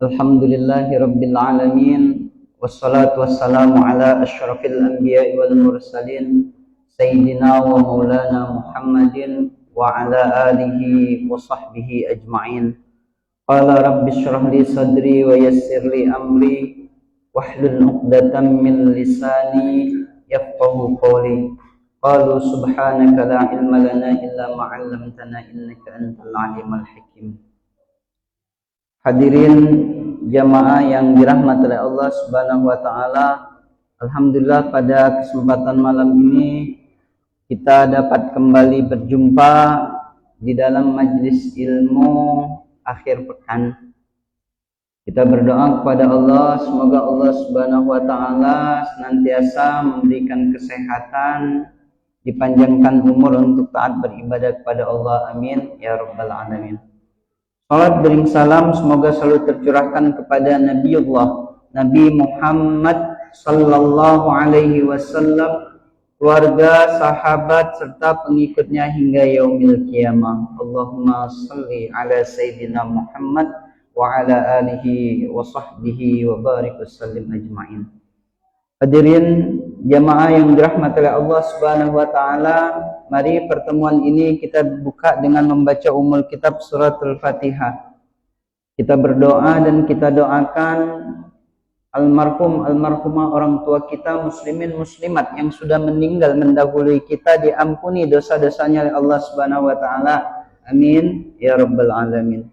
Alhamdulillahi Rabbil Alamin. Wassalatu wassalamu ala ashrafil anbiya'i wal mursalin Sayyidina wa maulana Muhammadin wa ala alihi wa sahbihi ajma'in. Qala rabbi syrah li sadri wa yassir li amri wahlul 'uqdatam min lisani yafqahu qawli. Qalu subhanaka la ilma lana illa ma 'allamtana innaka antal alimul hakim. Hadirin jamaah yang dirahmati oleh Allah Subhanahu wa taala, alhamdulillah pada kesempatan malam ini kita dapat kembali berjumpa di dalam majelis ilmu akhir pekan. Kita berdoa kepada Allah, semoga Allah Subhanahu wa taala senantiasa memberikan kesehatan, dipanjangkan umur untuk taat beribadah kepada Allah. Amin ya rabbal alamin. Salat bering salam semoga selalu tercurahkan kepada Nabi Muhammad sallallahu alaihi wasallam, keluarga, sahabat serta pengikutnya hingga yaumil qiyamah. Allahumma shalli ala sayyidina Muhammad wa ala alihi wa sahbihi wa barik wasallim ajma'in. Hadirin jamaah yang dirahmati oleh Allah Subhanahu wa taala, mari pertemuan ini kita buka dengan membaca umul kitab suratul Fatihah. Kita berdoa dan kita doakan almarhum almarhumah orang tua kita, muslimin muslimat yang sudah meninggal mendahului kita, diampuni dosa-dosanya oleh Allah Subhanahu wa taala. Amin ya rabbal alamin.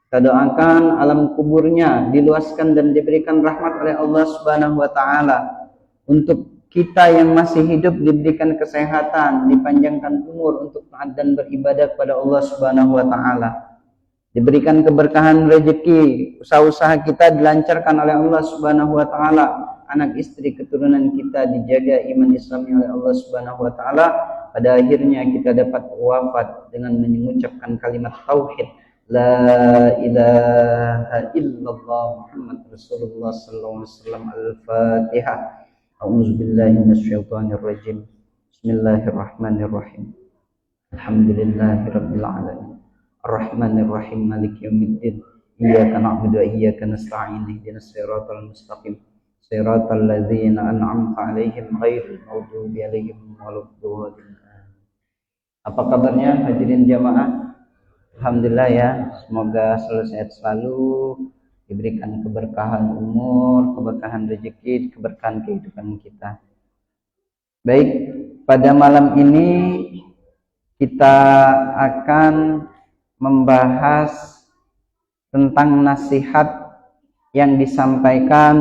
Kita doakan alam kuburnya diluaskan dan diberikan rahmat oleh Allah Subhanahu wa taala. Untuk kita yang masih hidup diberikan kesehatan, dipanjangkan umur untuk taat dan beribadah kepada Allah Subhanahu wa taala. Diberikan keberkahan rezeki, usaha-usaha kita dilancarkan oleh Allah Subhanahu wa taala. Anak istri keturunan kita dijaga iman Islamnya oleh Allah Subhanahu wa taala. Pada akhirnya kita dapat wafat dengan mengucapkan kalimat tauhid, la ilaha illallah Muhammad Rasulullah sallallahu alaihi wasallam. Al-Fatihah. A'udzubillahi minasyaitonir rajim. Bismillahirrahmanirrahim. Alhamdulillahirabbil alamin. Arrahmanir rahim. Maliki yaumiddin. Iyyaka na'budu wa iyyaka nasta'in. Ihdinas siratal mustaqim. Siratal ladzina an'amta 'alaihim ghairil maghdubi 'alaihim waladdallin. Apa kabarnya hadirin jamaah? Alhamdulillah ya, semoga selalu sehat selalu, diberikan keberkahan umur, keberkahan rezeki, keberkahan kehidupan kita. Baik, pada malam ini kita akan membahas tentang nasihat yang disampaikan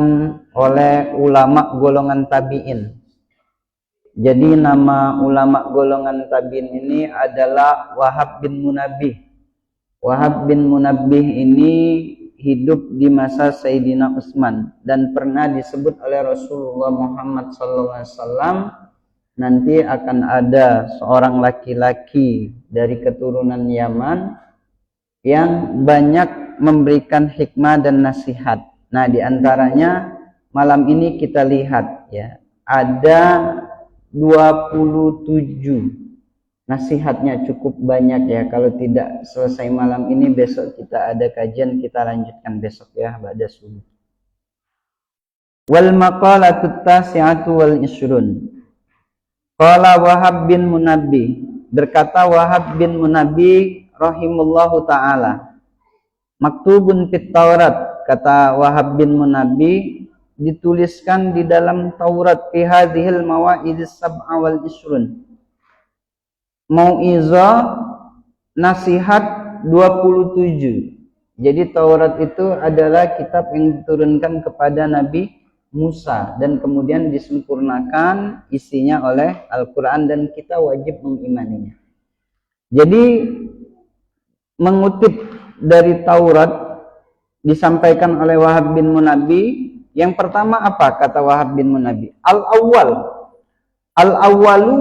oleh ulama golongan tabi'in. Jadi nama ulama golongan tabi'in ini adalah Wahab bin Munabbih. Wahab bin Munabbih ini hidup di masa Sayyidina Utsman dan pernah disebut oleh Rasulullah Muhammad SAW nanti akan ada seorang laki-laki dari keturunan Yaman yang banyak memberikan hikmah dan nasihat. Nah, diantaranya malam ini kita lihat ya, ada 27 nasihatnya, cukup banyak ya. Kalau tidak selesai malam ini, besok kita ada kajian, kita lanjutkan besok ya, ba'da subuh. Wal maqalatut tasi'atu wal ishrun. Qala Wahab bin Munabbih, berkata Wahab bin Munabbih rahimullahu taala, maktubun fit Taurat, kata Wahab bin Munabbih, dituliskan di dalam Taurat, fi hadhil mawa'idis sab'a wal ishrun. Mau'izah, nasihat 27. Jadi Taurat itu adalah kitab yang diturunkan kepada Nabi Musa dan kemudian disempurnakan isinya oleh Al-Quran dan kita wajib mengimaninya. Jadi mengutip dari Taurat disampaikan oleh Wahab bin Munabbih, yang pertama apa kata Wahab bin Munabbih? Al-awwalu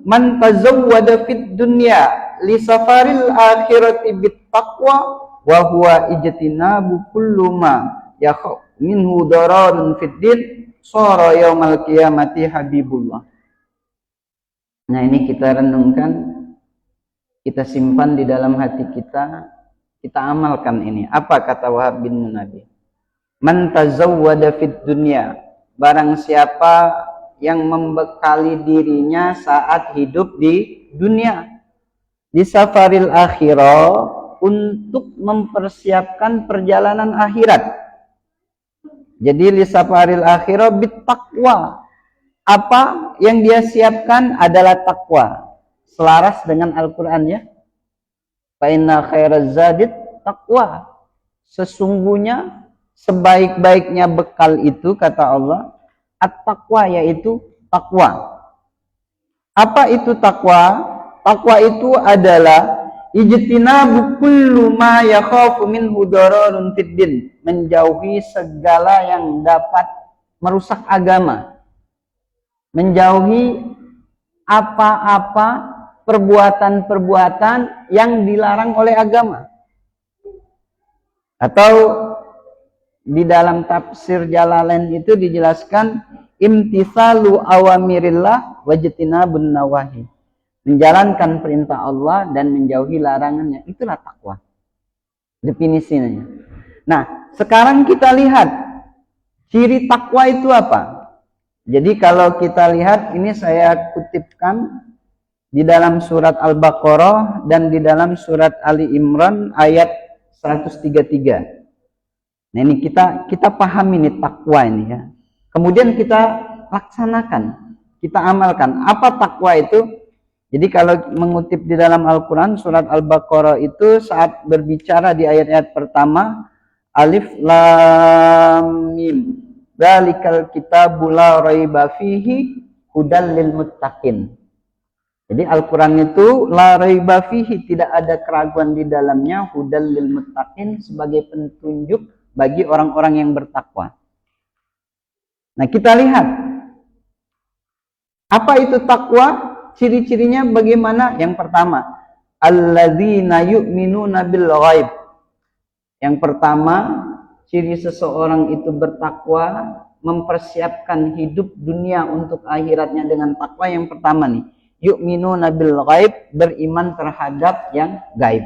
man tazawwada fid dunya li safaril akhirati bit taqwa wa huwa ijtinabu kullu ma yakhaf minhu dararun fid din sara yaumal qiyamati habibullah. Nah, ini kita renungkan, kita simpan di dalam hati kita, kita amalkan ini. Apa kata Wahab bin Munabbih? Man tazawwada fid dunya, barang siapa yang membekali dirinya saat hidup di dunia, di safaril akhirah, untuk mempersiapkan perjalanan akhirat. Jadi li safaril akhirah bit taqwa, apa yang dia siapkan adalah takwa, selaras dengan Al-Quran ya. Fa inna khairaz zadit taqwa, sesungguhnya sebaik-baiknya bekal itu, kata Allah, at-taqwa, yaitu takwa. Apa itu takwa? Takwa itu adalah ijtinabu kullu ma yakhafu minhu dararun fid din, menjauhi segala yang dapat merusak agama, menjauhi apa-apa perbuatan-perbuatan yang dilarang oleh agama. Atau di dalam tafsir Jalalain itu dijelaskan imtithalu awamirillah wajtinabun nawahi, menjalankan perintah Allah dan menjauhi larangannya, itulah takwa definisinya. Nah, sekarang kita lihat ciri takwa itu apa. Jadi kalau kita lihat, ini saya kutipkan di dalam surat Al-Baqarah dan di dalam surat Ali Imran ayat 133. Nah, ini kita pahami nih takwa ini ya. Kemudian kita laksanakan, kita amalkan. Apa takwa itu? Jadi kalau mengutip di dalam Al-Quran surat Al-Baqarah itu saat berbicara di ayat-ayat pertama, Alif Lam Mim, dzalikal kitabu la raiba fihi hudal lil muttaqin. Jadi Al-Quran itu la raiba fihi, tidak ada keraguan di dalamnya, hudal lil muttaqin, sebagai petunjuk bagi orang-orang yang bertakwa. Nah, kita lihat apa itu takwa, ciri-cirinya bagaimana. Yang pertama, alladzina yu'minuna bil ghaib. Yang pertama, ciri seseorang itu bertakwa, mempersiapkan hidup dunia untuk akhiratnya dengan takwa. Yang pertama nih, yu'minuna bil ghaib, beriman terhadap yang gaib.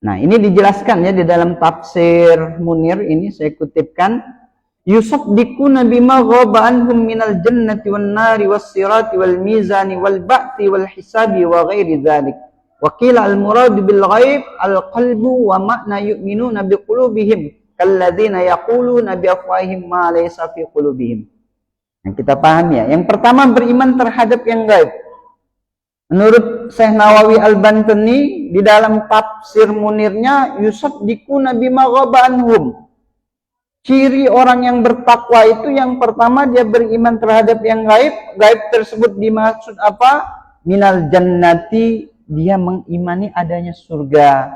Nah, ini dijelaskan ya di dalam tafsir Munir, ini saya kutipkan, yusaddiquna bima ghaba anhum minal jannati wan nari was sirati wal mizani wal ba'thi wal hisabi wa ghairi dzalik. Wa qila al murad bil ghaib al qalbu wa makna yu'minuna bi qulubihim kalladzina yaquluna bi afwahihim ma laysa fi qulubihim. Nah, kita paham ya. Yang pertama, beriman terhadap yang gaib. Menurut Syekh Nawawi Al-Bantani di dalam tafsir Munirnya, yusaddiquna bima ghaba anhum. Ciri orang yang bertakwa itu yang pertama, dia beriman terhadap yang gaib. Gaib tersebut dimaksud apa? Minal jannati, dia mengimani adanya surga,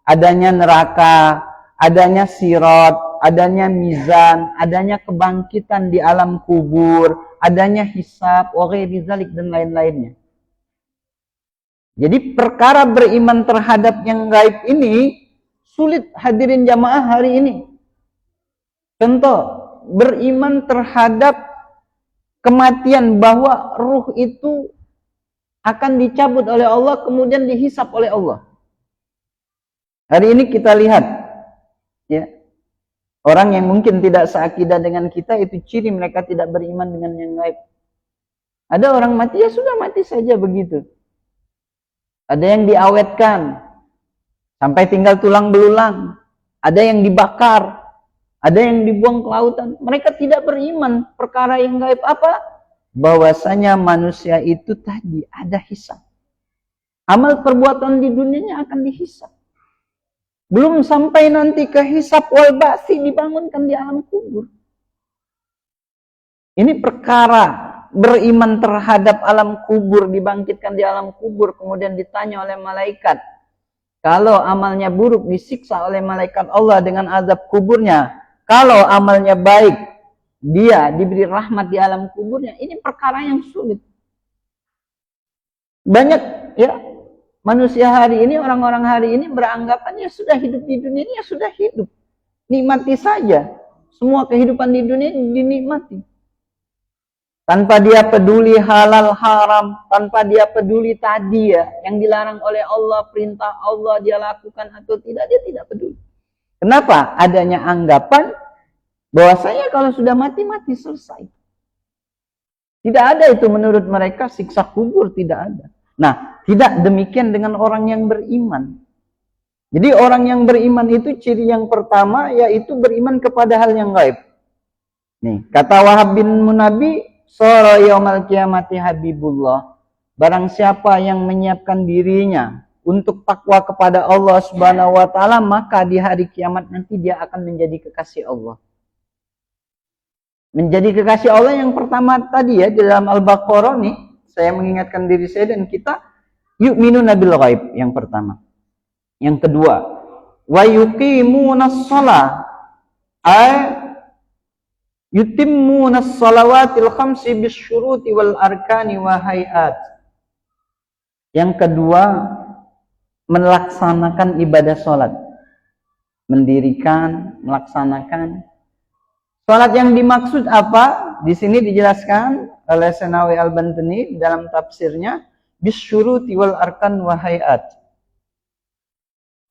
adanya neraka, adanya sirat, adanya mizan, adanya kebangkitan di alam kubur, adanya hisab, wa ghairi dzalik, dan lain-lainnya. Jadi perkara beriman terhadap yang gaib ini sulit, hadirin jamaah hari ini. Contoh, beriman terhadap kematian, bahwa ruh itu akan dicabut oleh Allah kemudian dihisap oleh Allah. Hari ini kita lihat ya, orang yang mungkin tidak seakidah dengan kita, itu ciri mereka tidak beriman dengan yang gaib. Ada orang mati, ya sudah mati saja begitu. Ada yang diawetkan sampai tinggal tulang belulang, ada yang dibakar, ada yang dibuang ke lautan. Mereka tidak beriman perkara yang gaib apa? Bahwasanya manusia itu tadi ada hisab. Amal perbuatan di dunianya akan dihisab. Belum sampai nanti ke hisab wal ba'si, dibangunkan di alam kubur. Ini perkara beriman terhadap alam kubur, dibangkitkan di alam kubur, kemudian ditanya oleh malaikat. Kalau amalnya buruk, disiksa oleh malaikat Allah dengan azab kuburnya. Kalau amalnya baik, dia diberi rahmat di alam kuburnya. Ini perkara yang sulit. Banyak ya manusia hari ini, orang-orang hari ini beranggapan ya sudah hidup di dunia ini, ya sudah hidup, nikmati saja. Semua kehidupan di dunia ini dinikmati. Tanpa dia peduli halal haram, tanpa dia peduli tadi ya, yang dilarang oleh Allah, perintah Allah dia lakukan atau tidak, dia tidak peduli. Kenapa? Adanya anggapan bahwasanya kalau sudah mati, mati selesai. Tidak ada itu menurut mereka siksa kubur, tidak ada. Nah, tidak demikian dengan orang yang beriman. Jadi orang yang beriman itu ciri yang pertama yaitu beriman kepada hal yang gaib. Nih, kata Wahab bin Munabi, "Sara yaumal qiyamati habibullah." Barang siapa yang menyiapkan dirinya untuk takwa kepada Allah Subhanahu wa taala, maka di hari kiamat nanti dia akan menjadi kekasih Allah. Menjadi kekasih Allah yang pertama tadi ya di dalam Al-Baqarah nih, saya mengingatkan diri saya dan kita, yu'minuna bil ghaib yang pertama. Yang kedua, wa yuqimunas shalah ay yutimmunas shalawatil khamsi bisyuruti wal arkani wa hayat. Yang kedua, melaksanakan ibadah salat. Mendirikan, melaksanakan. Salat yang dimaksud apa? Di sini dijelaskan oleh Senawi Al-Bantani dalam tafsirnya, bisyuruti wal arkan wa hayat.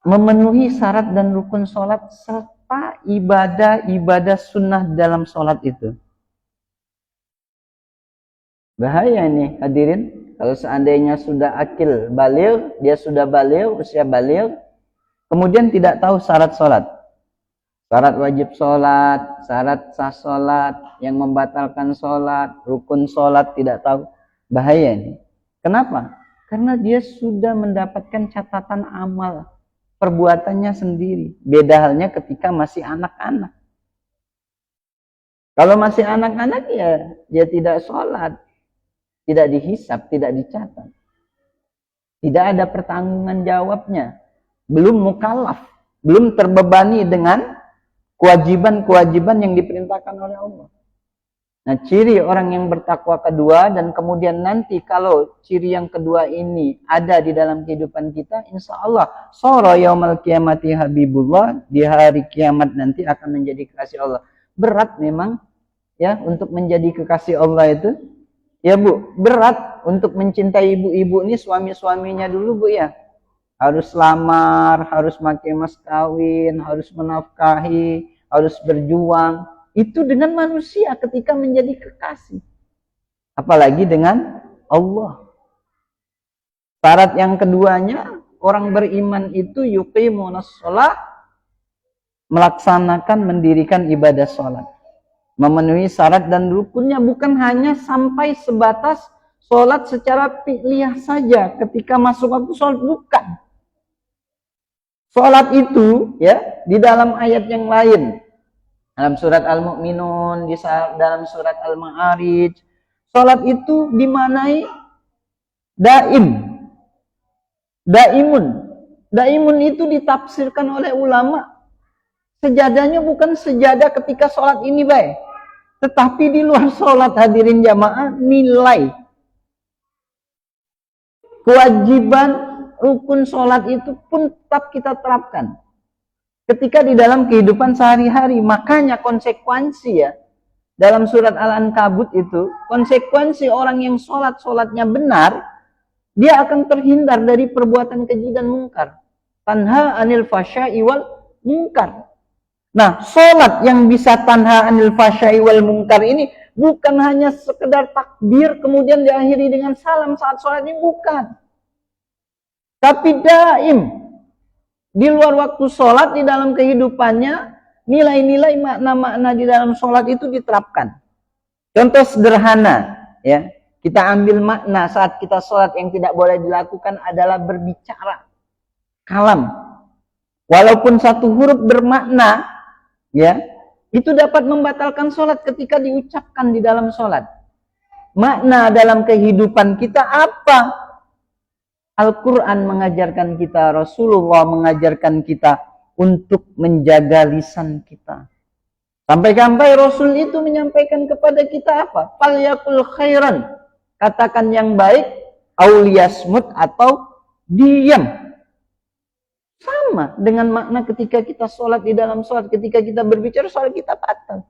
Memenuhi syarat dan rukun sholat serta ibadah-ibadah sunnah dalam sholat itu. Bahaya ini hadirin, kalau seandainya sudah akil baligh, dia sudah baligh, usia baligh, kemudian tidak tahu syarat sholat. Syarat wajib sholat, syarat sah sholat, yang membatalkan sholat, rukun sholat tidak tahu. Bahaya ini. Kenapa? Karena dia sudah mendapatkan catatan amal perbuatannya sendiri. Beda halnya ketika masih anak-anak. Kalau masih anak-anak ya dia tidak sholat, tidak dihisab, tidak dicatat. Tidak ada pertanggungan jawabnya. Belum mukallaf, belum terbebani dengan kewajiban-kewajiban yang diperintahkan oleh Allah. Nah, ciri orang yang bertakwa kedua, dan kemudian nanti kalau ciri yang kedua ini ada di dalam kehidupan kita, insya Allah sara yaumal qiyamati habibullah, di hari kiamat nanti akan menjadi kekasih Allah. Berat memang ya untuk menjadi kekasih Allah itu. Ya Bu, berat untuk mencintai ibu-ibu ini, suami-suaminya dulu Bu ya. Harus lamar, harus pakai mas kawin, harus menafkahi, harus berjuang. Itu dengan manusia ketika menjadi kekasih. Apalagi dengan Allah. Syarat yang keduanya, orang beriman itu yuqimunas shalah, melaksanakan, mendirikan ibadah sholat. Memenuhi syarat dan rukunnya, bukan hanya sampai sebatas sholat secara fi'liyah saja. Ketika masuk waktu sholat, bukan. Sholat itu ya di dalam ayat yang lain. Dalam surat Al-Mu'minun, di dalam surat Al-Ma'arij, salat itu dimanai daim. Daimun. Daimun itu ditafsirkan oleh ulama. Sejadahnya bukan sejadah ketika salat ini baik. Tetapi di luar salat hadirin jamaah, nilai kewajiban rukun salat itu pun tetap kita terapkan. Ketika di dalam kehidupan sehari-hari, makanya konsekuensi ya, dalam surat Al-Ankabut itu, konsekuensi orang yang sholatnya benar, dia akan terhindar dari perbuatan keji dan mungkar. Tanha anil fasya'i wal mungkar. Nah, sholat yang bisa tanha anil fasya'i wal mungkar ini, bukan hanya sekedar takbir, kemudian diakhiri dengan salam saat sholat ini, bukan. Tapi daim. Di luar waktu sholat, di dalam kehidupannya, nilai-nilai makna-makna di dalam sholat itu diterapkan. Contoh sederhana, ya, kita ambil makna saat kita sholat yang tidak boleh dilakukan adalah berbicara. Kalam. Walaupun satu huruf bermakna, ya, itu dapat membatalkan sholat ketika diucapkan di dalam sholat. Makna dalam kehidupan kita apa? Al-Quran mengajarkan kita, Rasulullah mengajarkan kita untuk menjaga lisan kita. Sampai-sampai Rasul itu menyampaikan kepada kita apa? Falyakul khairan. Katakan yang baik, auliyasmut atau diam. Sama dengan makna ketika kita sholat di dalam sholat. Ketika kita berbicara, sholat kita batal.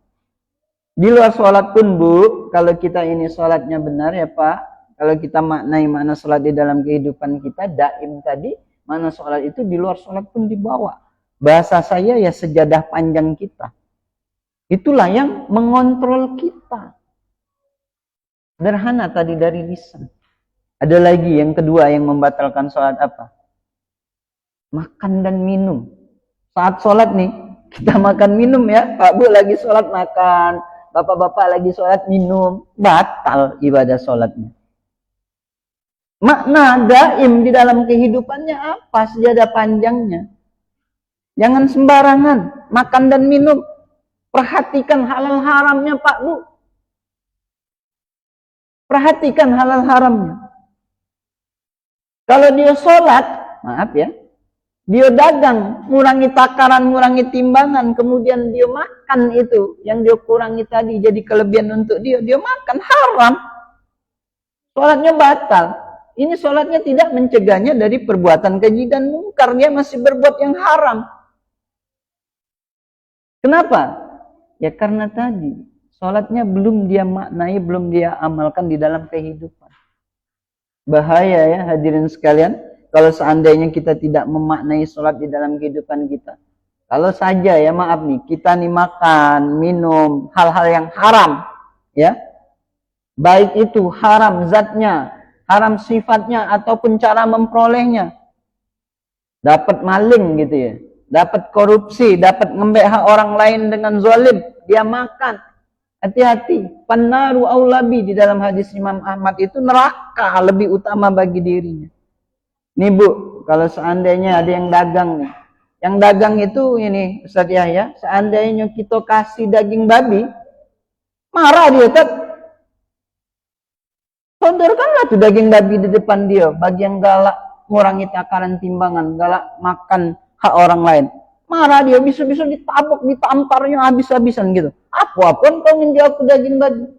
Di luar sholat pun Bu, kalau kita ini sholatnya benar ya Pak, kalau kita maknai makna sholat di dalam kehidupan kita, daim tadi, makna sholat itu di luar sholat pun dibawa. Bahasa saya ya sejadah panjang kita. Itulah yang mengontrol kita. Sederhana tadi dari lisan. Ada lagi yang kedua yang membatalkan sholat apa? Makan dan minum. Saat sholat nih, kita makan minum ya. Pak Bu lagi sholat makan. Bapak-bapak lagi sholat minum. Batal ibadah sholatnya. Makna daim di dalam kehidupannya apa? Sejadah panjangnya. Jangan sembarangan makan dan minum. Perhatikan halal haramnya Pak Bu. Perhatikan halal haramnya. Kalau dia sholat, maaf ya, dia dagang, ngurangi takaran, ngurangi timbangan, kemudian dia makan itu, yang dia kurangi tadi jadi kelebihan untuk dia makan, haram. Sholatnya batal. Ini sholatnya tidak mencegahnya dari perbuatan keji dan mungkar, dia masih berbuat yang haram. Kenapa? Ya karena tadi, sholatnya belum dia maknai, belum dia amalkan di dalam kehidupan. Bahaya ya hadirin sekalian, kalau seandainya kita tidak memaknai sholat di dalam kehidupan kita. Kalau saja ya maaf nih, kita nih makan, minum, hal-hal yang haram. Ya, baik itu haram zatnya, haram sifatnya, ataupun cara memperolehnya. Dapat maling gitu ya, dapat korupsi, dapat ngembe hak orang lain dengan zalim, dia makan. Hati-hati, pannaru aulabi di dalam hadis Imam Ahmad itu neraka lebih utama bagi dirinya. Nih Bu, kalau seandainya ada yang dagang nih. Yang dagang itu ini Ustaz Yahya, seandainya kita kasih daging babi, marah dia tetap. Sodorkanlah tuh daging babi di depan dia, bagi yang galak ngurangi takaran timbangan, galak makan hak orang lain. Marah dia, bisa-bisa ditabuk, ditamparnya habis-habisan gitu. Apa-apaan kau nginjau aku daging babi.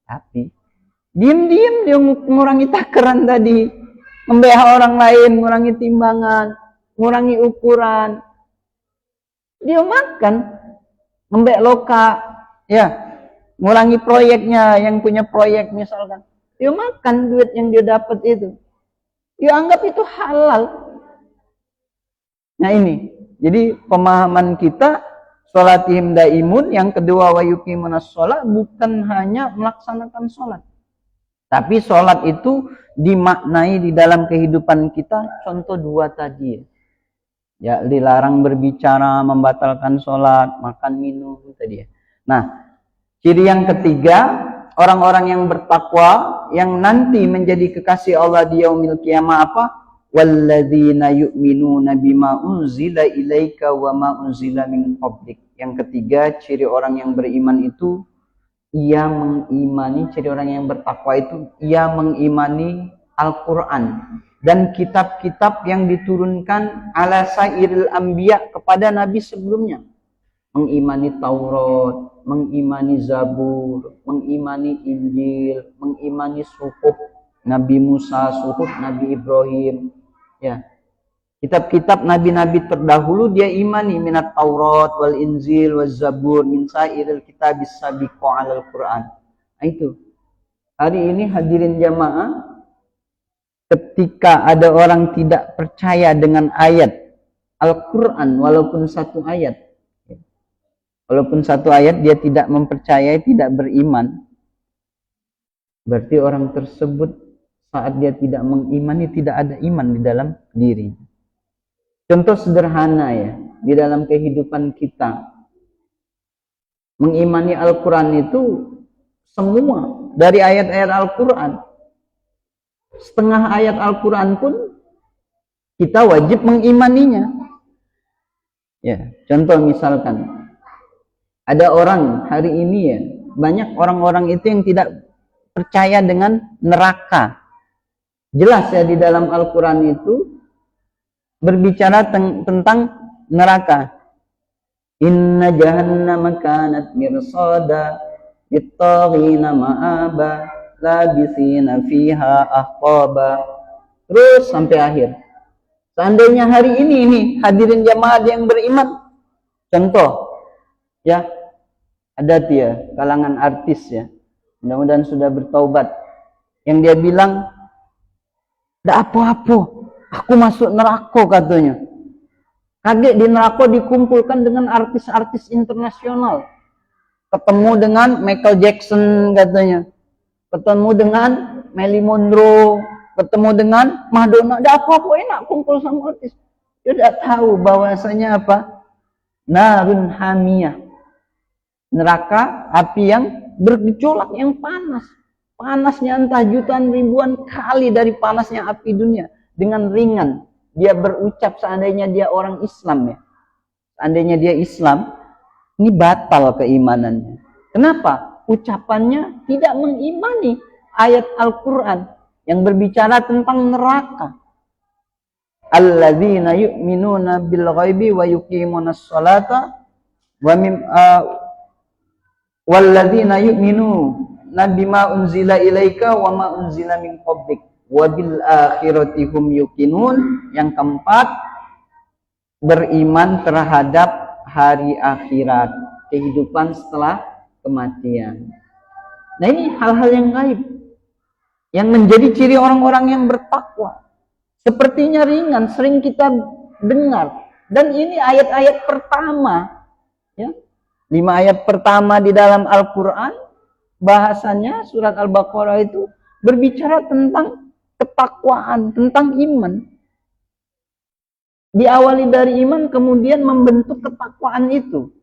Tapi, diam-diam dia mengurangi takaran tadi. Membela orang lain, mengurangi timbangan, mengurangi ukuran. Dia makan. Membela loka, ya, mengurangi proyeknya, yang punya proyek misalkan. Dia makan duit yang dia dapat itu. Dia anggap itu halal. Nah ini. Jadi pemahaman kita sholatihim daimun, yang kedua wa yuqimunas sholat, bukan hanya melaksanakan sholat. Tapi sholat itu dimaknai di dalam kehidupan kita, contoh dua tadi. Ya, dilarang berbicara, membatalkan sholat, makan, minum tadi ya. Nah, ciri yang ketiga, orang-orang yang bertakwa, yang nanti menjadi kekasih Allah di yaumil qiyamah apa? Walladzina yu'minuna bima unzila ilaika wa ma unzila min qablik. Yang ketiga, ciri orang yang beriman itu ia mengimani, ciri orang yang bertakwa itu ia mengimani Al-Qur'an dan kitab-kitab yang diturunkan ala sairil anbiya kepada nabi sebelumnya. Mengimani Taurat, mengimani Zabur, mengimani Injil, mengimani suhuf Nabi Musa, suhuf Nabi Ibrahim. Ya, kitab-kitab nabi-nabi terdahulu dia imani, minat Taurat wal Injil wal Zabur min sairil kitabis sabiqo alal Quran. Nah, itu. Hari ini hadirin jamaah, ketika ada orang tidak percaya dengan ayat Al-Quran walaupun satu ayat, walaupun satu ayat dia tidak mempercayai, tidak beriman, berarti orang tersebut saat dia tidak mengimani, tidak ada iman di dalam diri. Contoh sederhana ya, di dalam kehidupan kita. Mengimani Al-Quran itu semua, dari ayat-ayat Al-Quran. Setengah ayat Al-Quran pun kita wajib mengimaninya. Ya, contoh misalkan, ada orang hari ini ya, banyak orang-orang itu yang tidak percaya dengan neraka. Jelas ya di dalam Al-Quran itu berbicara tentang neraka. Inna jahannama kanat mirsada littaghina ma'aba labithina fiha ahqaba. Terus sampai akhir. Seandainya hari ini hadirin jamaah yang beriman, contoh ya, ada dia kalangan artis ya, mudah-mudahan sudah bertaubat, yang dia bilang tidak apa-apa, aku masuk neraka katanya. Kaget di neraka dikumpulkan dengan artis-artis internasional. Ketemu dengan Michael Jackson katanya. Ketemu dengan Marilyn Monroe. Ketemu dengan Madonna. Ada apa-apa enak kumpul sama artis. Dia tidak tahu bahwasanya apa? Narun hamiyah. Neraka, api yang bergejolak, yang panas. Panasnya entah jutaan ribuan kali dari panasnya api dunia. Dengan ringan. Dia berucap seandainya dia orang Islam ya. Seandainya dia Islam, ini batal keimanannya. Kenapa? Ucapannya tidak mengimani ayat Al-Quran yang berbicara tentang neraka. Alladzina yu'minuna bil ghaibi wa yuqimunas sholata wa walladzina yu'minuna bima unzila ilaika wa ma unzila min qablik wabil akhirati hum yuqinun. Yang keempat, beriman terhadap hari akhirat, kehidupan setelah kematian. Nah, ini hal-hal yang gaib yang menjadi ciri orang-orang yang bertakwa. Sepertinya ringan, sering kita dengar, dan ini ayat-ayat pertama ya. 5 ayat pertama di dalam Al-Quran, bahasanya surat Al-Baqarah itu berbicara tentang ketakwaan, tentang iman. Diawali dari iman, kemudian membentuk ketakwaan itu.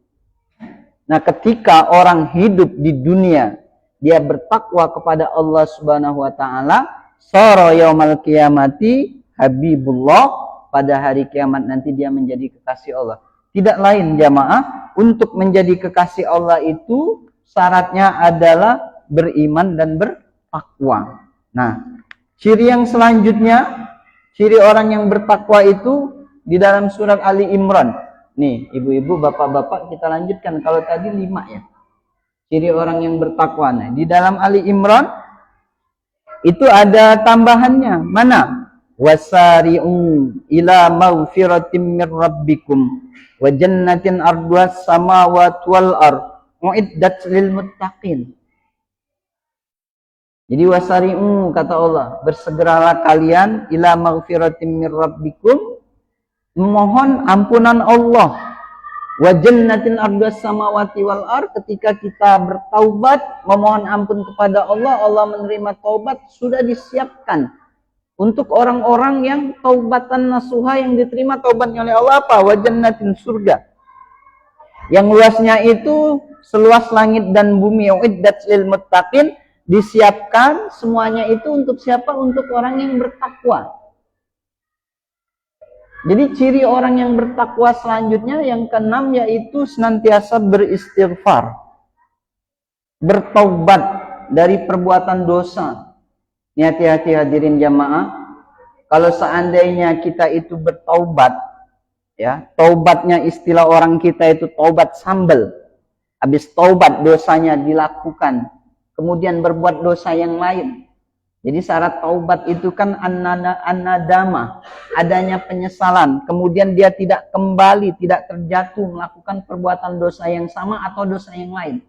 Nah, ketika orang hidup di dunia, dia bertakwa kepada Allah Subhanahu wa taala, sara yaumal qiyamati habibullah, pada hari kiamat nanti dia menjadi kekasih Allah. Tidak lain jamaah, untuk menjadi kekasih Allah itu syaratnya adalah beriman dan bertakwa. Nah, ciri yang selanjutnya, ciri orang yang bertakwa itu di dalam surat Ali Imran. Nih, ibu-ibu, bapak-bapak, kita lanjutkan. Kalau tadi 5 ya. Ciri orang yang bertakwa. Nah, di dalam Ali Imran itu ada tambahannya. Mana? Wasari'u ila maghfiratin mir rabbikum wa jannatin arduhas samawati wal ard uiddat lil muttaqin. Jadi wasari'u, kata Allah, bersegeralah kalian ila maghfiratin mir rabbikum, memohon ampunan Allah, wa jannatin arduhas samawati wal ard. Ketika kita bertaubat, memohon ampun kepada Allah, Allah menerima taubat, sudah disiapkan untuk orang-orang yang taubatan nasuha, yang diterima taubatnya oleh Allah apa? Wa jannatin, surga yang luasnya itu seluas langit dan bumi, uiddat lil muttaqin, disiapkan semuanya itu untuk siapa? Untuk orang yang bertakwa. Jadi ciri orang yang bertakwa selanjutnya yang keenam, yaitu senantiasa beristighfar, bertaubat dari perbuatan dosa. Ini hati-hati hadirin jamaah. Kalau seandainya kita itu bertaubat, ya, taubatnya istilah orang kita itu taubat sambal. Habis taubat dosanya dilakukan, kemudian berbuat dosa yang lain. Jadi syarat taubat itu kan an-nadamah, adanya penyesalan. Kemudian dia tidak kembali, tidak terjatuh melakukan perbuatan dosa yang sama atau dosa yang lain.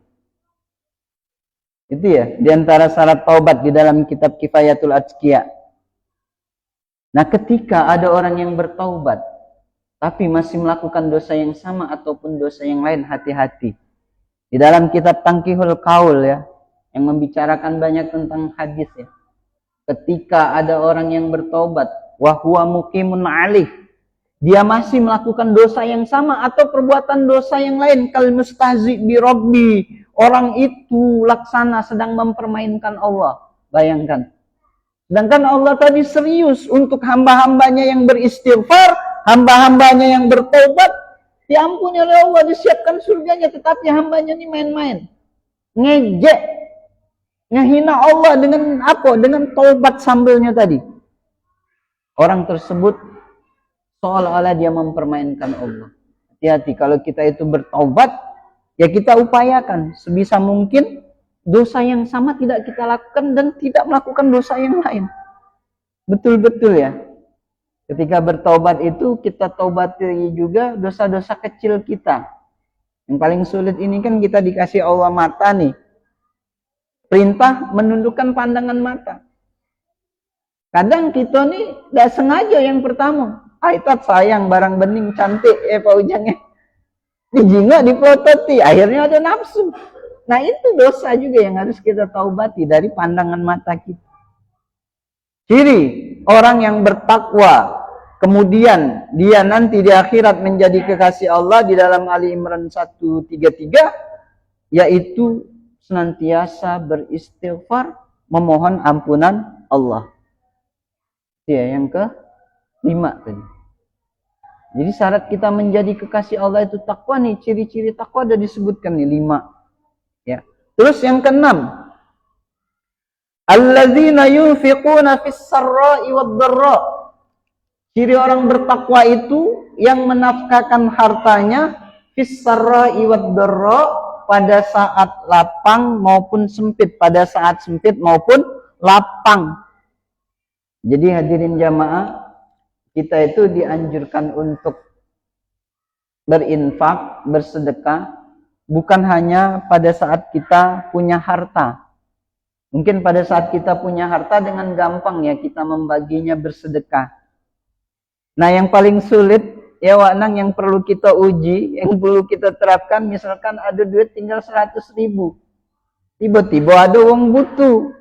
Itu ya, diantara syarat taubat di dalam kitab Kifayatul Atqiya. Nah, ketika ada orang yang bertaubat, tapi masih melakukan dosa yang sama ataupun dosa yang lain, hati-hati. Di dalam kitab Tangkihul Qaul ya, yang membicarakan banyak tentang hadis ya. Ketika ada orang yang bertaubat, wa huwa muqimun alih, dia masih melakukan dosa yang sama atau perbuatan dosa yang lain, kal mustahzi bi rabbi, orang itu laksana sedang mempermainkan Allah. Bayangkan. Sedangkan Allah tadi serius untuk hamba-hambanya yang beristighfar, hamba-hambanya yang bertobat, diampuni oleh Allah, disiapkan surganya, tetapi hambanya ini main-main. Ngejek, ngehina Allah dengan apa? Dengan taubat sambalnya tadi. Orang tersebut seolah-olah dia mempermainkan Allah. Hati-hati, kalau kita itu bertaubat, ya kita upayakan sebisa mungkin dosa yang sama tidak kita lakukan dan tidak melakukan dosa yang lain. Betul-betul ya. Ketika bertaubat itu kita taubati juga dosa-dosa kecil kita. Yang paling sulit ini kan kita dikasih Allah mata nih. Perintah menundukkan pandangan mata. Kadang kita nih tidak sengaja yang pertama. Aitat sayang barang bening cantik Pak Ujangnya. Dijingok dipelototi, akhirnya ada nafsu. Nah itu dosa juga yang harus kita taubati dari pandangan mata kita. Ciri orang yang bertakwa, kemudian dia nanti di akhirat menjadi kekasih Allah di dalam Ali Imran 133, yaitu senantiasa beristighfar, memohon ampunan Allah. Ya, yang ke-5 tadi. Jadi syarat kita menjadi kekasih Allah itu takwa nih, ciri-ciri takwa sudah disebutkan nih 5. Ya. Terus yang ke-6, alladzina yunfiquna fis sarra'i wad dharra. Ciri orang bertakwa itu yang menafkahkan hartanya fis sarra'i wad dharra, pada saat lapang maupun sempit, pada saat sempit maupun lapang. Jadi hadirin jamaah, kita itu dianjurkan untuk berinfak, bersedekah, bukan hanya pada saat kita punya harta. Mungkin pada saat kita punya harta dengan gampang ya kita membaginya bersedekah. Nah yang paling sulit ya Wak Nang, yang perlu kita uji, yang perlu kita terapkan, misalkan ada duit tinggal 100.000. Tiba-tiba ada orang butuh.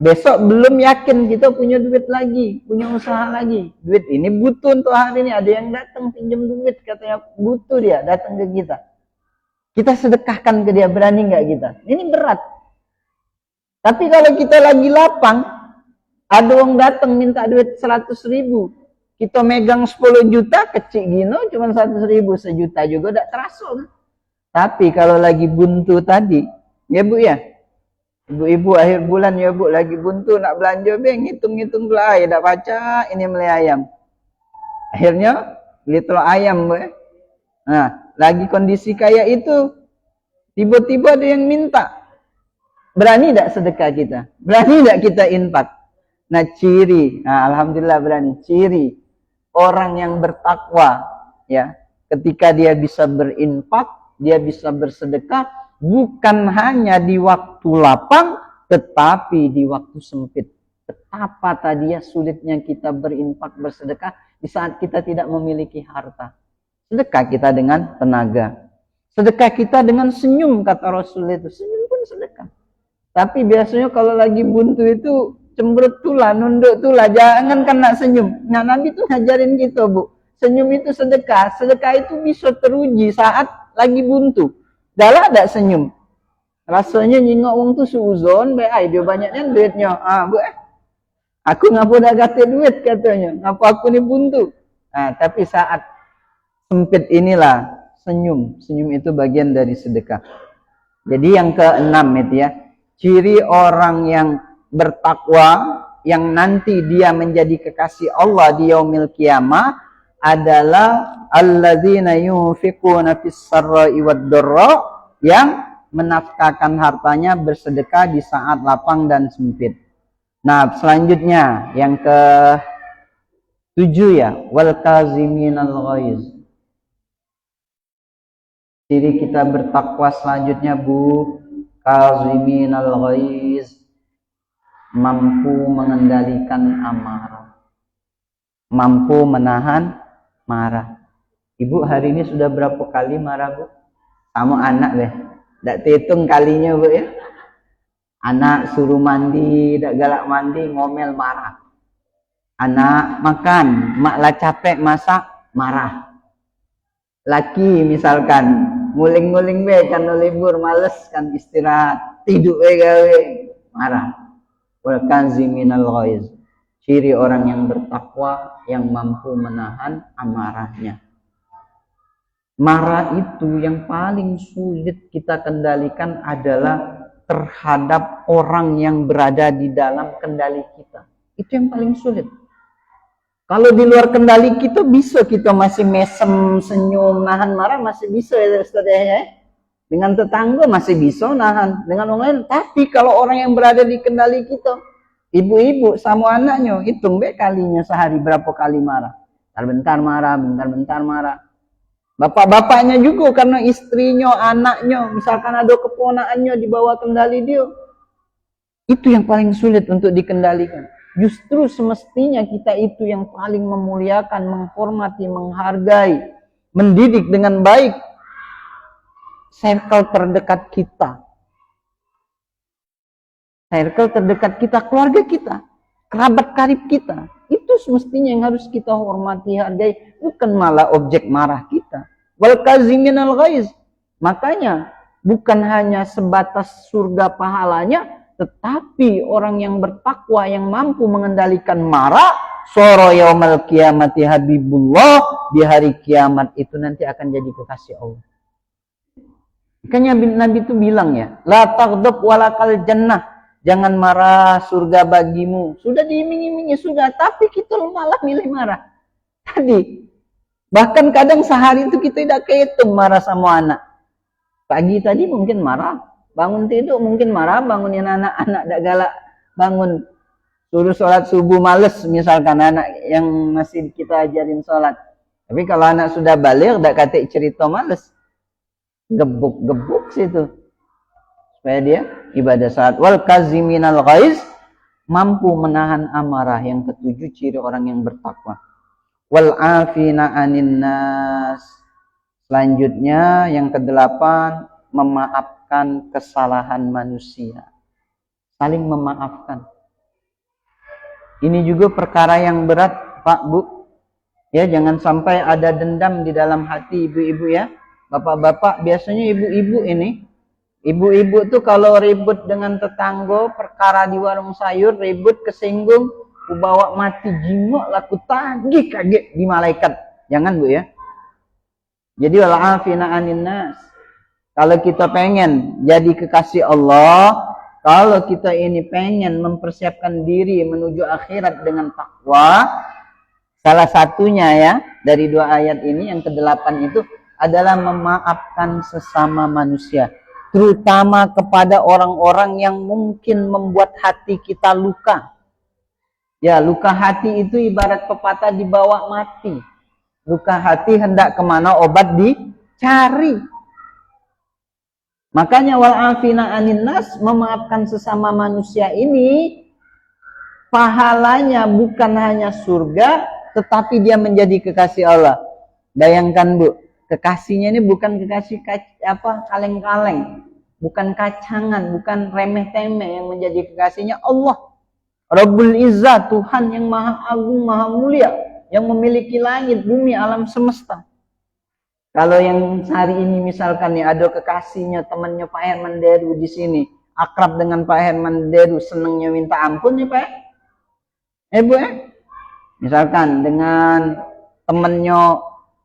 Besok belum yakin kita punya duit lagi, punya usaha lagi. Duit ini butuh untuk hari ini. Ada yang datang pinjam duit, katanya butuh dia, datang ke kita. Kita sedekahkan ke dia, berani nggak kita? Ini berat. Tapi kalau kita lagi lapang, ada orang datang minta duit 100.000. Kita megang 10 juta, kecil gini, cuma 100.000, sejuta juga udah terasa. Kan? Tapi kalau lagi buntu tadi, ya Bu ya, ibu-ibu akhir bulan ya Bu, lagi buntu nak belanja be, ngitung-ngitung belai, dak baca ini beli ayam. Akhirnya beli telur ayam Bu. Nah, lagi kondisi kayak itu, tiba-tiba ada yang minta. Berani tak sedekah kita? Berani tak kita infak? Nah, ciri, nah alhamdulillah berani. Ciri orang yang bertakwa ya, ketika dia bisa berinfak, dia bisa bersedekah, bukan hanya di waktu lapang, tetapi di waktu sempit. Betapa tadi ya sulitnya kita berinfak, bersedekah di saat kita tidak memiliki harta. Sedekah kita dengan tenaga. Sedekah kita dengan senyum, kata Rasul itu. Senyum pun sedekah. Tapi biasanya kalau lagi buntu itu cemberut tulah, nunduk tulah, jangan kena senyum. Nah Nabi tuh ngajarin kita Bu, senyum itu sedekah. Sedekah itu bisa teruji saat lagi buntu. Dalah ada senyum. Rasanya nyingok wong tuh suuzon, baik dia banyaknya duitnya. Bu, aku ngapa dah gate duit katanya. Ngapa aku ni buntu? Nah, tapi saat sempit inilah senyum. Senyum itu bagian dari sedekah. Jadi yang ke-6 itu ya, ciri orang yang bertakwa yang nanti dia menjadi kekasih Allah di yaumil qiyamah adalah alladzina yunfiquna fis sarra'i wad dharra, yang menafkahkan hartanya bersedekah di saat lapang dan sempit. Nah, selanjutnya yang ke-7 ya, wal kaziminal ghaiz. Ciri kita bertakwa selanjutnya Bu, kaziminal ghaiz, mampu mengendalikan amarah, mampu menahan marah. Ibu hari ini sudah berapa kali marah Bu? Kamu anak deh, tak hitung kalinya Bu ya. Anak suruh mandi, tak galak mandi, ngomel marah. Anak makan, mak lah capek masak, marah. Laki misalkan, nguling-nguling be kan libur, males kan istirahat, tidur be gawe, marah. Wal kaziminal ghaiz. Ciri orang yang bertakwa yang mampu menahan amarahnya. Marah itu yang paling sulit kita kendalikan adalah terhadap orang yang berada di dalam kendali kita. Itu yang paling sulit. Kalau di luar kendali kita bisa, kita masih mesem, senyum, nahan marah masih bisa ya Ustaz ya. Dengan tetangga masih bisa nahan, dengan orang lain. Tapi kalau orang yang berada di kendali kita, ibu-ibu sama anaknya, hitung be kalinya sehari berapa kali marah. Bentar marah, bentar marah. Bapak-bapaknya juga, karena istrinya, anaknya, misalkan ada keponakannya di bawah kendali dia. Itu yang paling sulit untuk dikendalikan. Justru semestinya kita itu yang paling memuliakan, menghormati, menghargai, mendidik dengan baik circle terdekat kita. Circle terdekat kita, keluarga kita, kerabat karib kita. Itu semestinya yang harus kita hormati, hargai, bukan malah objek marah kita. Wal kaziminal ghaiz. Makanya bukan hanya sebatas surga pahalanya, tetapi orang yang bertakwa yang mampu mengendalikan marah, soro yaumal qiyamati habibullah, di hari kiamat itu nanti akan jadi kekasih Allah. Makanya Nabi itu bilang ya, la taghdab walakal jannah. Jangan marah, surga bagimu. Sudah diiming-imingi surga, tapi kita malah milih marah. Tadi, bahkan kadang sehari itu kita tidak kehitung marah sama anak. Pagi tadi mungkin marah, bangun tidur mungkin marah, bangunin anak-anak dak galak, bangun suruh sholat subuh males, misalkan anak yang masih kita ajarin sholat. Tapi kalau anak sudah balik, dak kata cerita males, gebuk-gebuk situ. Supaya dia ibadah salat. Wal kaziminal ghaiz, mampu menahan amarah. Yang ketujuh ciri orang yang bertakwa. Wal afina anin nas. Selanjutnya yang kedelapan, memaafkan kesalahan manusia. Saling memaafkan. Ini juga perkara yang berat, Pak, Bu. Ya, jangan sampai ada dendam di dalam hati ibu-ibu ya. Bapak-bapak, biasanya ibu-ibu ini, ibu-ibu tuh kalau ribut dengan tetangga, perkara di warung sayur, ribut, kesinggung, ku bawa mati jiwa, laku tagih kaget di malaikat. Jangan Bu ya. Jadi wal'afina anin nas. Kalau kita pengen jadi kekasih Allah, kalau kita ini pengen mempersiapkan diri menuju akhirat dengan takwa, salah satunya ya, dari dua ayat ini, yang ke-8 itu adalah memaafkan sesama manusia. Terutama kepada orang-orang yang mungkin membuat hati kita luka. Ya, luka hati itu ibarat pepatah dibawa mati. Luka hati hendak kemana obat dicari. Makanya wal'afina anin nas, memaafkan sesama manusia ini, pahalanya bukan hanya surga, tetapi dia menjadi kekasih Allah. Bayangkan Bu, kekasihnya ini bukan kekasih kaleng-kaleng, bukan kacangan, bukan remeh-temeh yang menjadi kekasihnya Allah. Rabbul Izzah, Tuhan yang maha agung, maha mulia, yang memiliki langit, bumi, alam semesta. Kalau yang hari ini misalkan nih ada kekasihnya, temannya Pak Herman Deru di sini, akrab dengan Pak Herman Deru, senangnya minta ampun ya Pak. Bu ya? Misalkan dengan temannya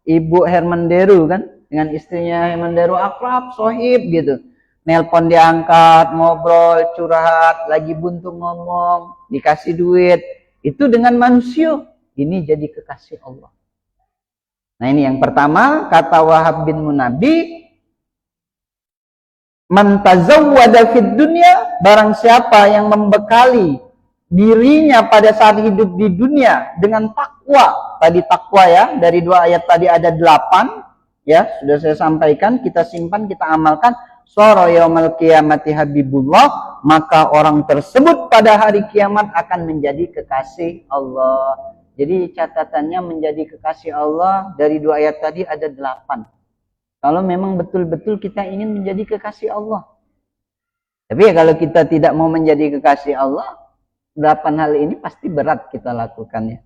Ibu Herman Deru kan, dengan istrinya Herman Deru akrab, sohib gitu. Nelpon diangkat, ngobrol, curhat, lagi buntu ngomong, dikasih duit. Itu dengan manusia, ini jadi kekasih Allah. Nah ini yang pertama, kata Wahab bin Munabi, man tazawwada fid dunya, barang siapa yang membekali dirinya pada saat hidup di dunia dengan takwa. Tadi takwa ya, dari dua ayat tadi ada 8 ya, sudah saya sampaikan, kita simpan, kita amalkan. Soro yaumal qiyamati habibullah, maka orang tersebut pada hari kiamat akan menjadi kekasih Allah. Jadi catatannya menjadi kekasih Allah dari dua ayat tadi ada 8. Kalau memang betul-betul kita ingin menjadi kekasih Allah. Tapi ya kalau kita tidak mau menjadi kekasih Allah, 8 hal ini pasti berat kita lakukannya.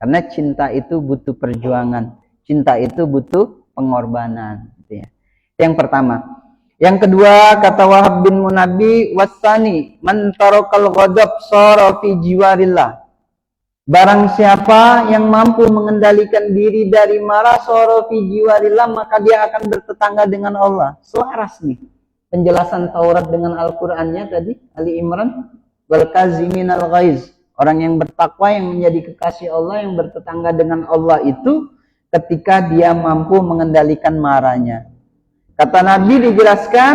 Karena cinta itu butuh perjuangan. Cinta itu butuh pengorbanan. Gitu ya. Yang pertama. Yang kedua, kata Wahab bin Munabi, wasani man tarakal ghadab sara fi jiwarillah. Barang siapa yang mampu mengendalikan diri dari marah, sara fi jiwarillah, maka dia akan bertetangga dengan Allah. Selaras nih penjelasan Taurat dengan Al-Qur'annya tadi, Ali Imran, wal kaziminal ghaiz. Orang yang bertakwa yang menjadi kekasih Allah, yang bertetangga dengan Allah itu ketika dia mampu mengendalikan marahnya. Kata Nabi dijelaskan,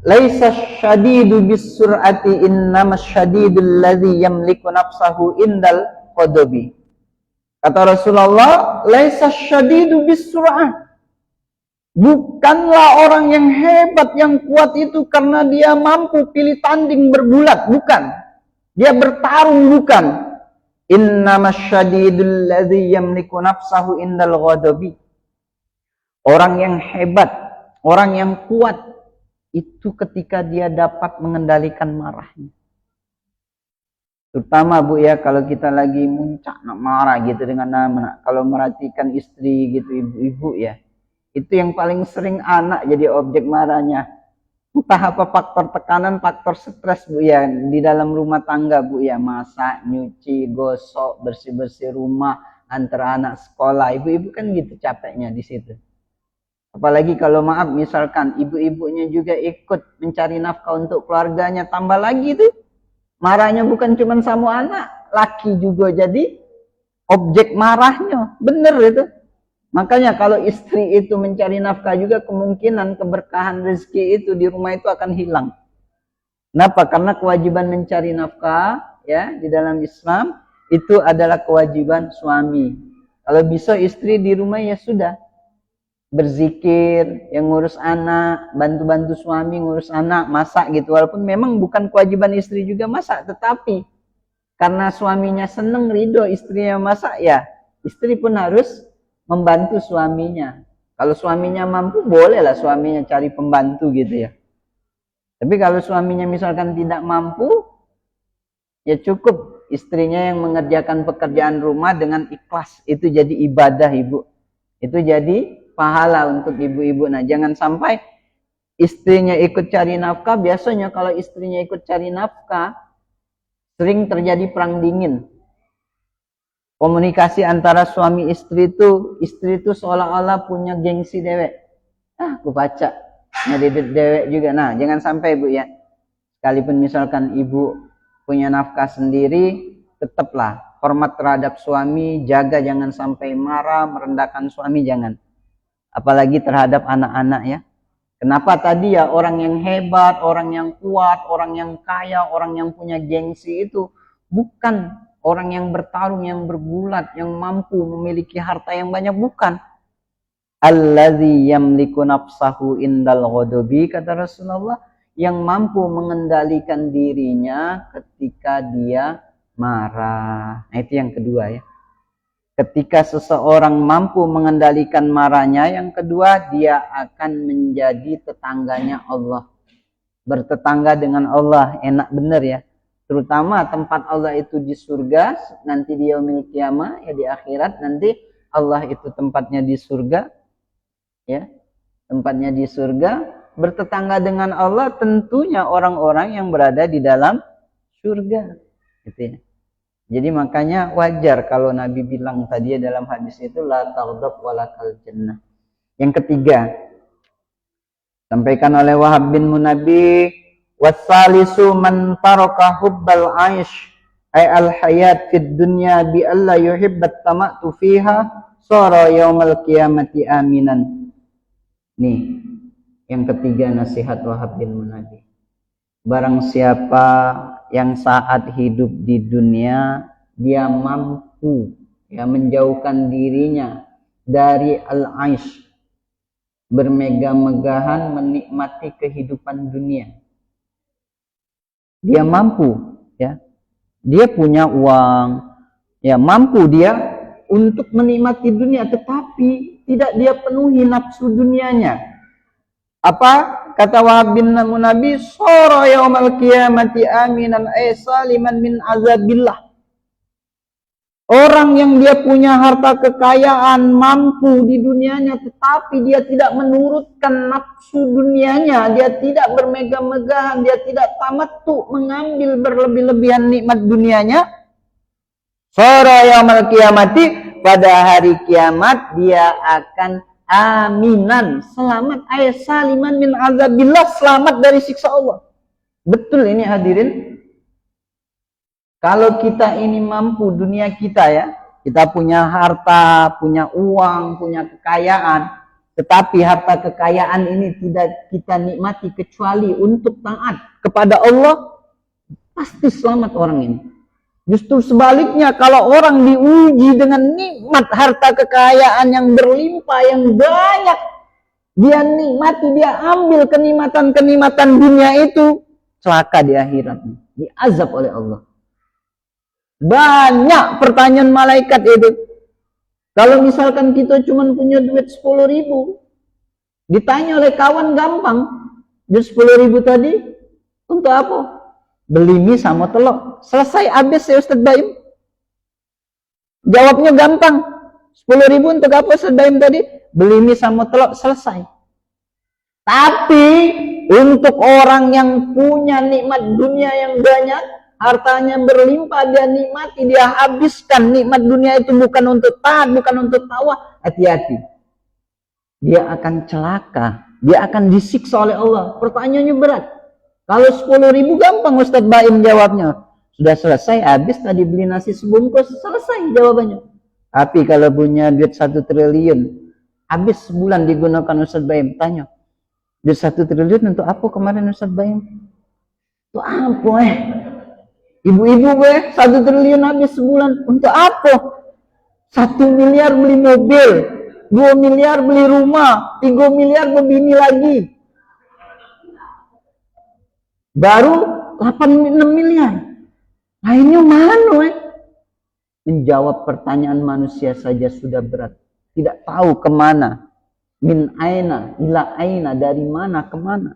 laisa syadidu bisur'ati innamas syadidul ladzi yamliku nafsahu indal qadabi. Kata Rasulullah, laisa syadidu bisur'ah. Bukanlah orang yang hebat, yang kuat itu karena dia mampu pilih tanding berbulat, bukan. Dia bertarung bukan. Innamasyadidul ladzi yamliku nafsahu indal ghadabi. Orang yang hebat, orang yang kuat itu ketika dia dapat mengendalikan marahnya. Terutama Bu ya, kalau kita lagi muncak nak marah gitu dengan anak, kalau merhatikan istri gitu, ibu-ibu ya, itu yang paling sering anak jadi objek marahnya. Entah apa faktor tekanan, faktor stres Bu ya, di dalam rumah tangga Bu ya, masak, nyuci, gosok, bersih-bersih rumah, antar anak sekolah, ibu-ibu kan gitu capeknya di situ. Apalagi kalau maaf misalkan ibu-ibunya juga ikut mencari nafkah untuk keluarganya, tambah lagi tuh marahnya bukan cuma sama anak, laki juga jadi objek marahnya. Bener itu. Makanya kalau istri itu mencari nafkah juga, kemungkinan keberkahan rezeki itu di rumah itu akan hilang. Kenapa? Karena kewajiban mencari nafkah ya di dalam Islam itu adalah kewajiban suami. Kalau bisa istri di rumah ya sudah berzikir, yang ngurus anak, bantu-bantu suami ngurus anak, masak gitu. Walaupun memang bukan kewajiban istri juga masak, tetapi karena suaminya seneng ridho istrinya masak, ya istri pun harus membantu suaminya. Kalau suaminya mampu, bolehlah suaminya cari pembantu gitu ya. Tapi kalau suaminya misalkan tidak mampu, ya cukup istrinya yang mengerjakan pekerjaan rumah dengan ikhlas. Itu jadi ibadah ibu. Itu jadi pahala untuk ibu-ibu. Nah, jangan sampai istrinya ikut cari nafkah. Biasanya kalau istrinya ikut cari nafkah, sering terjadi perang dingin. Komunikasi antara suami istri itu seolah-olah punya gengsi dewek. Aku baca ngedidit dewek juga. Nah, jangan sampai Bu ya. Sekalipun misalkan ibu punya nafkah sendiri, tetaplah hormat terhadap suami, jaga jangan sampai marah, merendahkan suami, jangan. Apalagi terhadap anak-anak ya. Kenapa tadi ya orang yang hebat, orang yang kuat, orang yang kaya, orang yang punya gengsi itu bukan orang yang bertarung, yang bergulat, yang mampu memiliki harta yang banyak, bukan. Allazi yamliku nafsahu indal ghadabi, kata Rasulullah, yang mampu mengendalikan dirinya ketika dia marah. Nah, itu yang kedua ya. Ketika seseorang mampu mengendalikan marahnya, yang kedua dia akan menjadi tetangganya Allah. Bertetangga dengan Allah, enak bener ya. Terutama tempat Allah itu di surga, nanti di yaumil qiyamah ya, di akhirat nanti Allah itu tempatnya di surga. Ya. Tempatnya di surga, bertetangga dengan Allah tentunya orang-orang yang berada di dalam surga. Gitu ya. Jadi makanya wajar kalau Nabi bilang tadi dalam hadis itu la taghdab walakal jannah. Yang ketiga, sampaikan oleh Wahab bin Munabbih, wasalisu man taraka hubbal aish ay al hayat fid dunya bi alla yuhibbat tamatu fiha sara yaumal qiyamati aminan. Nih, yang ketiga nasihat Wahab bin Munabbih. Barang siapa yang saat hidup di dunia dia mampu ya menjauhkan dirinya dari al-aish, bermegah-megahan menikmati kehidupan dunia. Dia mampu ya. Dia punya uang, ya mampu dia untuk menikmati dunia, tetapi tidak dia penuhi nafsu dunianya. Apa kata Wahab bin Munabbih? Sara yaumal qiyamati aminan ay saliman min azabillah. Orang yang dia punya harta kekayaan, mampu di dunianya, tetapi dia tidak menurutkan nafsu dunianya, dia tidak bermegah-megahan, dia tidak tamattu mengambil berlebih-lebihan nikmat dunianya. Sara yaumal qiyamati, pada hari kiamat dia akan aminan, selamat, ayat saliman min azabillah, selamat dari siksa Allah. Betul ini hadirin. Kalau kita ini mampu dunia kita ya, kita punya harta, punya uang, punya kekayaan, tetapi harta kekayaan ini tidak kita nikmati kecuali untuk taat kepada Allah, pasti selamat orang ini. Justru sebaliknya, kalau orang diuji dengan nikmat harta kekayaan yang berlimpah, yang banyak, dia nikmati, dia ambil kenikmatan-kenikmatan dunia itu, celaka di akhirat, diazab oleh Allah. Banyak pertanyaan malaikat itu. Kalau misalkan kita cuma punya duit 10.000, ditanya oleh kawan gampang, duit 10.000 tadi untuk apa? Beli mie sama telur. Selesai, habis ya Ustaz Baim. Jawabnya gampang. 10.000 untuk apa Ustaz Baim tadi? Beli mie sama telur, selesai. Tapi untuk orang yang punya nikmat dunia yang banyak, hartanya berlimpah, dia nikmati, dia habiskan nikmat dunia itu bukan untuk taat, bukan untuk tawa. Hati-hati. Dia akan celaka. Dia akan disiksa oleh Allah. Pertanyaannya berat. Kalau 10.000 gampang Ustaz Baim jawabnya. Sudah selesai, habis tadi beli nasi sebungkus, selesai jawabannya. Tapi kalau punya duit 1 triliun, habis sebulan digunakan Ustaz Baim, tanya. Duit 1 triliun untuk apa kemarin Ustaz Baim? Untuk apa Ibu-ibu 1 triliun habis sebulan. Untuk apa? 1 miliar beli mobil, 2 miliar beli rumah, 3 miliar beli lagi. Baru 6 miliar. Lainnya mana Menjawab pertanyaan manusia saja sudah berat. Tidak tahu kemana. Min aina, ila aina, dari mana kemana.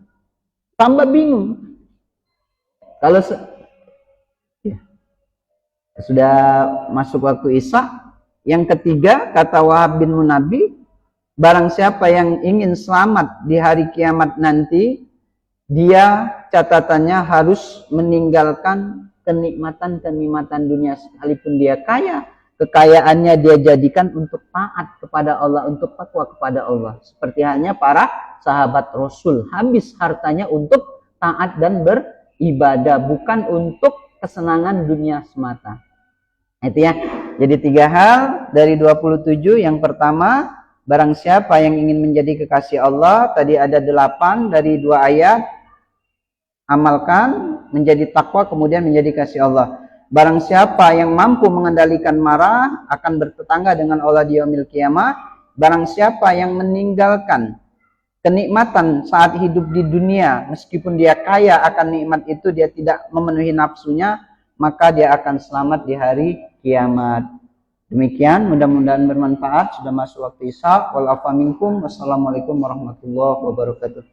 Tambah bingung. Kalau sudah masuk waktu Isya. Yang ketiga, kata Wahab bin Munabi, barang siapa yang ingin selamat di hari kiamat nanti, dia catatannya harus meninggalkan kenikmatan-kenikmatan dunia sekalipun dia kaya. Kekayaannya dia jadikan untuk taat kepada Allah, untuk takwa kepada Allah. Seperti halnya para sahabat Rasul, habis hartanya untuk taat dan beribadah, bukan untuk kesenangan dunia semata. Itu ya. Jadi 3 hal dari 27. Yang pertama, barang siapa yang ingin menjadi kekasih Allah, tadi ada 8 dari 2 ayat. Amalkan, menjadi takwa, kemudian menjadi kasih Allah. Barang siapa yang mampu mengendalikan marah, akan bertetangga dengan Allah di yaumil qiyamah. Barang siapa yang meninggalkan kenikmatan saat hidup di dunia, meskipun dia kaya akan nikmat itu, dia tidak memenuhi nafsunya, maka dia akan selamat di hari kiamat. Demikian, mudah-mudahan bermanfaat. Sudah masuk waktu Isya. Wal afa minkum. Wassalamualaikum warahmatullahi wabarakatuh.